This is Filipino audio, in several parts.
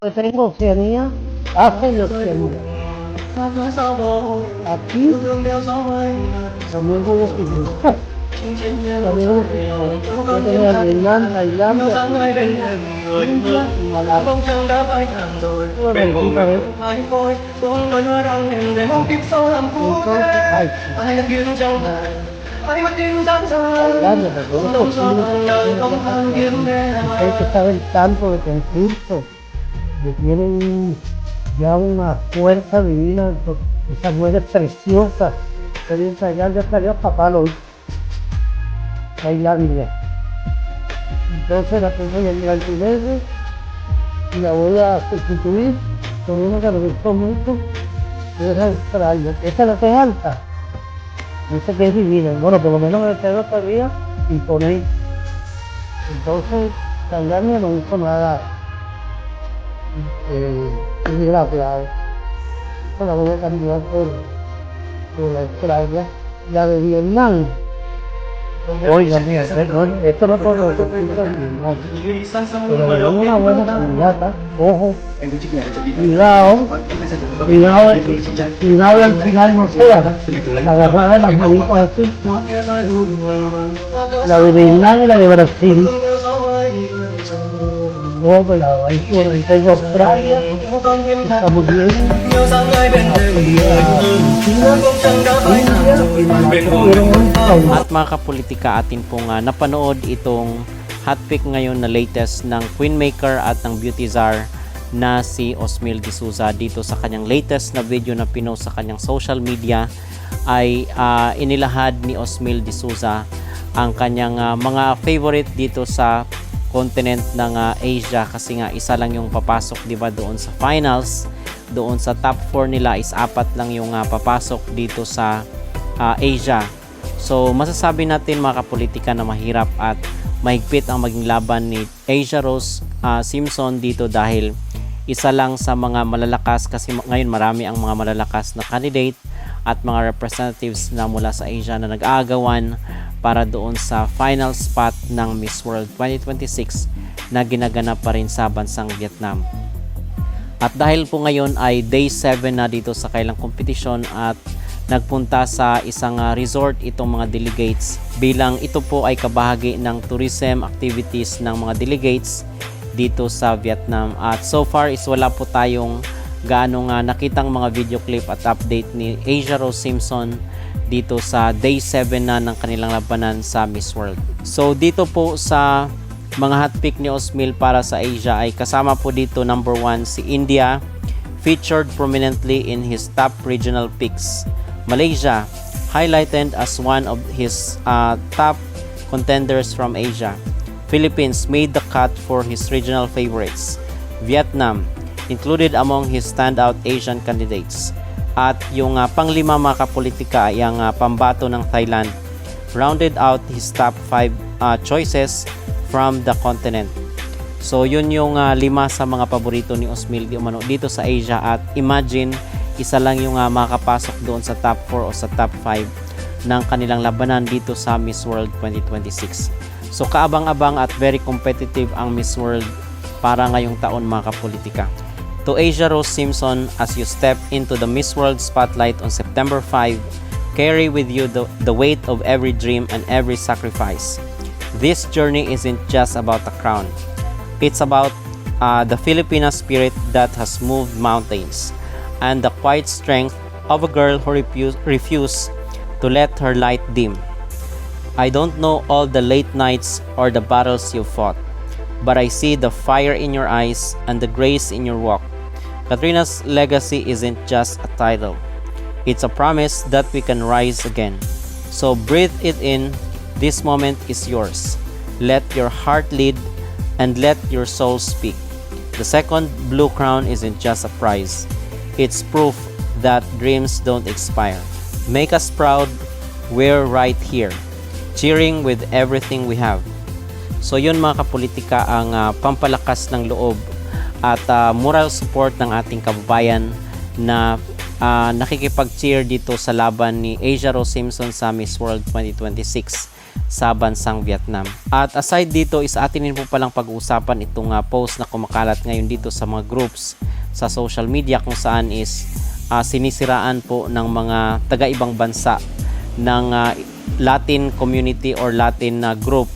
Pues tengo Oceanía, Asia y Oceanía. Aquí también hubo Filipinas, también hubo Filipinas. Yo tenía Vietnam, Tailandia, India y Malasia. Tuve bendita vez. Entonces, ay, Tailandia, pero no ustedes que saben tanto de conflicto, que tienen ya una fuerza divina, esa mujer preciosa, que viene Tailandia, salió papá lo hizo, Tailandia. Entonces la tengo en el alquiler y la voy a sustituir con una que me gustó mucho, que es Australia. Esta es la que es alta, esta que es divina. Bueno, por lo menos me quedo todavía y con él. Entonces, Tailandia no hizo nada desgraciado. Esta la voy a cambiar por la Australia. La de Vietnam. Oiga, mira, perdón, esto no puedo decir Vietnam. Pero me da una buena candidata, ojo, cuidado, cuidado al final no sea la agarrada de las manitas así, la de Vietnam y la de Brasil. No, pero ahí bueno, ahí tengo Australia, estamos bien. At mga kapolitika, atin pong napanood itong hot pick ngayon na latest ng Queenmaker at ng Beauty Czar na si Osmeil D'Souza. Dito sa kanyang latest na video na pinost sa kanyang social media ay inilahad ni Osmeil D'Souza ang kanyang mga favorite dito sa continent ng Asia, kasi nga isa lang yung papasok, di ba, doon sa finals. Doon sa top 4 nila is 4 lang yung papasok dito sa Asia. So masasabi natin mga kapolitika na mahirap at mahigpit ang maging laban ni Asia Rose Simpson dito, dahil isa lang sa mga malalakas, kasi ngayon marami ang mga malalakas na candidate at mga representatives na mula sa Asia na nag-aagawan para doon sa final spot ng Miss World 2026 na ginaganap pa rin sa bansang Vietnam. At dahil po ngayon ay day 7 na dito sa kailang kompetisyon at nagpunta sa isang resort itong mga delegates, bilang ito po ay kabahagi ng tourism activities ng mga delegates dito sa Vietnam. At so far is wala po tayong gaano nakitang mga video clip at update ni Asia Rose Simpson dito sa day 7 na ng kanilang labanan sa Miss World. So dito po sa mga hot pick ni Osmeil para sa Asia ay kasama po dito number 1 si India, featured prominently in his top regional picks. Malaysia, highlighted as one of his top contenders from Asia. Philippines made the cut for his regional favorites. Vietnam, included among his standout Asian candidates. At yung panglima mga kapolitika ay ang pambato ng Thailand, rounded out his top 5 choices from the continent. So yun yung 5 sa mga paborito ni Osmeil dito sa Asia, at imagine isa lang yung makapasok doon sa top 4 o sa top 5 ng kanilang labanan dito sa Miss World 2026. So kaabang-abang at very competitive ang Miss World para ngayong taon mga kapolitika. To Asia Rose Simpson, as you step into the Miss World spotlight on September 5, carry with you the weight of every dream and every sacrifice. This journey isn't just about the crown. It's about the Filipina spirit that has moved mountains, and the quiet strength of a girl who refused to let her light dim. I don't know all the late nights or the battles you fought, but I see the fire in your eyes and the grace in your walk. Katrina's legacy isn't just a title. It's a promise that we can rise again. So breathe it in. This moment is yours. Let your heart lead and let your soul speak. The second Blue Crown isn't just a prize. It's proof that dreams don't expire. Make us proud. We're right here, cheering with everything we have. So yun mga kapolitika ang pampalakas ng loob at moral support ng ating kababayan na nakikipag-cheer dito sa laban ni Asia Rose Simpson sa Miss World 2026. sa bansang Vietnam. At aside dito is atin din po palang pag-uusapan itong post na kumakalat ngayon dito sa mga groups sa social media kung saan is sinisiraan po ng mga taga-ibang bansa ng Latin community or Latin group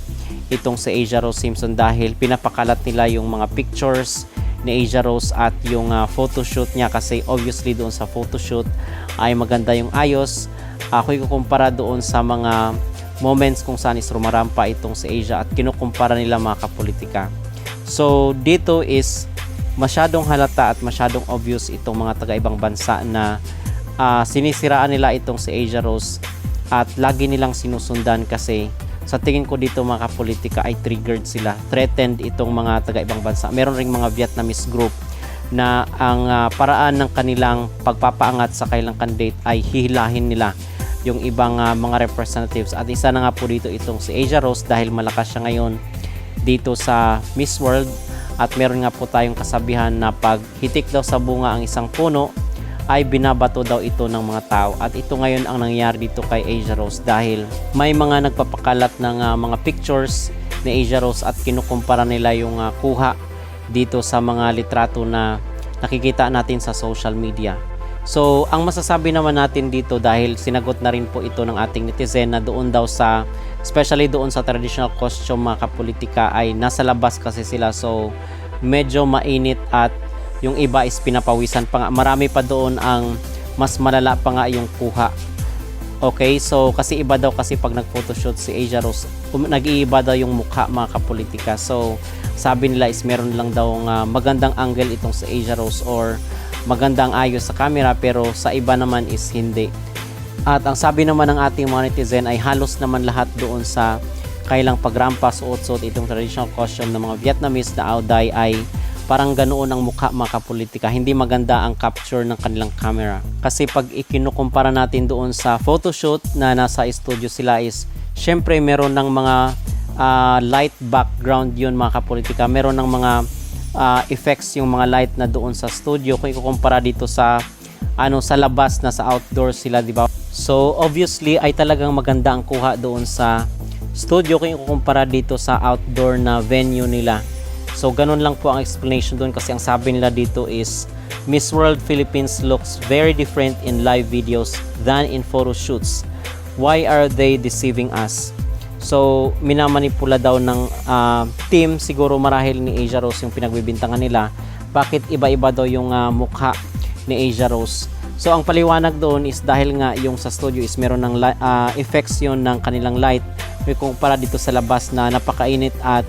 itong si Asia Rose Simpson dahil pinapakalat nila yung mga pictures ni Asia Rose at yung photoshoot niya kasi obviously doon sa photoshoot ay maganda yung ayos. Ako ikukumpara doon sa mga moments kung saan is rumarampa itong si Asia at kinukumpara nila mga kapolitika. So dito is masyadong halata at masyadong obvious itong mga taga-ibang bansa na sinisiraan nila itong si Asia Rose at lagi nilang sinusundan kasi sa tingin ko dito mga kapolitika ay triggered sila, threatened itong mga taga-ibang bansa. Meron ring mga Vietnamese group na ang paraan ng kanilang pagpapaangat sa kailang candidate ay hihilahin nila yung ibang mga representatives. At isa na nga po dito itong si Asia Rose dahil malakas siya ngayon dito sa Miss World at meron nga po tayong kasabihan na pag hitik daw sa bunga ang isang puno ay binabato daw ito ng mga tao. At ito ngayon ang nangyari dito kay Asia Rose dahil may mga nagpapakalat ng mga pictures ni Asia Rose at kinukumpara nila yung kuha dito sa mga litrato na nakikita natin sa social media. So ang masasabi naman natin dito dahil sinagot na rin po ito ng ating netizen na doon daw sa, especially doon sa traditional costume mga kapolitika ay nasa labas kasi sila, so medyo mainit at yung iba is pinapawisan pa nga. Marami pa doon ang mas malala pa nga yung kuha. Okay, so kasi iba daw kasi pag nag-photoshoot si Asia Rose, nag-iiba daw yung mukha mga kapolitika. So sabi nila is meron lang daw magandang angle itong si Asia Rose or magandang ayos sa camera pero sa iba naman is hindi. At ang sabi naman ng ating mga netizen ay halos naman lahat doon sa kailang pagrampa suot-suot itong traditional costume ng mga Vietnamese na Ao Dai ay parang ganoon ang mukha mga kapolitika. Hindi maganda ang capture ng kanilang camera. Kasi pag ikinukumpara natin doon sa photoshoot na nasa studio sila is syempre meron ng mga light background yun mga kapolitika. Meron ng mga effects yung mga light na doon sa studio kung ikukumpara dito sa sa labas na sa outdoor sila, di ba? So obviously ay talagang maganda ang kuha doon sa studio kung ikukumpara dito sa outdoor na venue nila. So ganun lang po ang explanation doon kasi ang sabi nila dito is Miss World Philippines looks very different in live videos than in photo shoots. Why are they deceiving us? So minamanipula daw ng team siguro marahil ni Asia Rose yung pinagbibintangan nila. Bakit iba-iba daw yung mukha ni Asia Rose? So ang paliwanag doon is dahil nga yung sa studio is meron ng effects yun ng kanilang light. May kumpara dito sa labas na napakainit at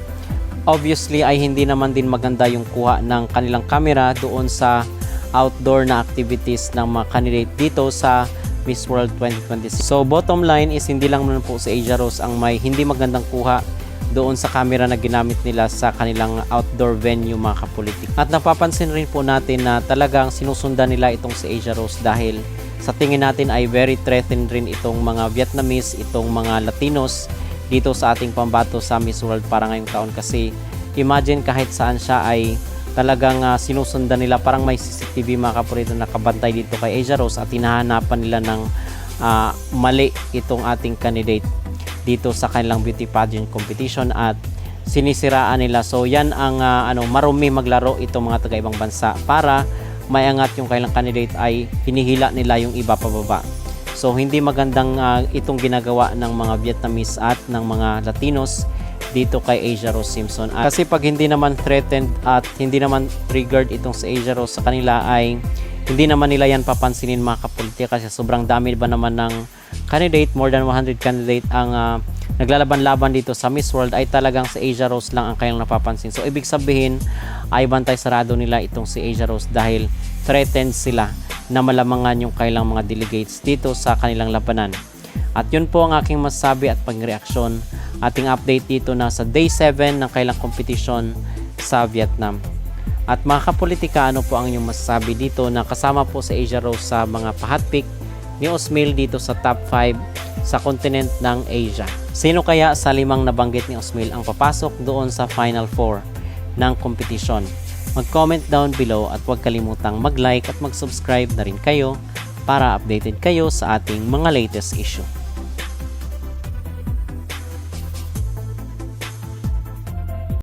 obviously ay hindi naman din maganda yung kuha ng kanilang camera doon sa outdoor na activities ng mga candidate dito sa Miss World 2026. So bottom line is hindi lang naman po si Asia Rose ang may hindi magandang kuha doon sa camera na ginamit nila sa kanilang outdoor venue mga kapolitik. At napapansin rin po natin na talagang sinusundan nila itong si Asia Rose dahil sa tingin natin ay very threatened rin itong mga Vietnamese, itong mga Latinos dito sa ating pambato sa Miss World para ngayong taon kasi imagine kahit saan siya ay talagang sinusundan nila, parang may CCTV mga kapolito nakabantay dito kay Asia Rose at hinahanapan nila ng mali itong ating candidate dito sa kanilang beauty pageant competition at sinisiraan nila. So yan ang marumi maglaro itong mga taga-ibang bansa para mayangat yung kailang candidate ay hinihila nila yung iba pababa. So hindi magandang itong ginagawa ng mga Vietnamese at ng mga Latinos dito kay Asia Rose Simpson. Kasi pag hindi naman threatened at hindi naman triggered itong si Asia Rose sa kanila ay hindi naman nila yan papansinin mga kapolitika kasi sobrang dami ba naman ng candidate, more than 100 candidate ang naglalaban-laban dito sa Miss World ay talagang si Asia Rose lang ang kailang napapansin. So ibig sabihin ay bantay sarado nila itong si Asia Rose dahil threatened sila na malamangan yung kailang mga delegates dito sa kanilang labanan. At yun po ang aking masasabi at pagreaksyon. Ating update dito na sa day 7 ng kailang competition sa Vietnam. At mga kapolitika, ano po ang inyong masasabi dito na kasama po sa Asia Rose sa mga pahatpick ni Osmil dito sa top 5 sa continent ng Asia? Sino kaya sa 5 nabanggit ni Osmil ang papasok doon sa final 4 ng competition? Mag-comment down below at huwag kalimutang mag-like at mag-subscribe na rin kayo para updated kayo sa ating mga latest issue.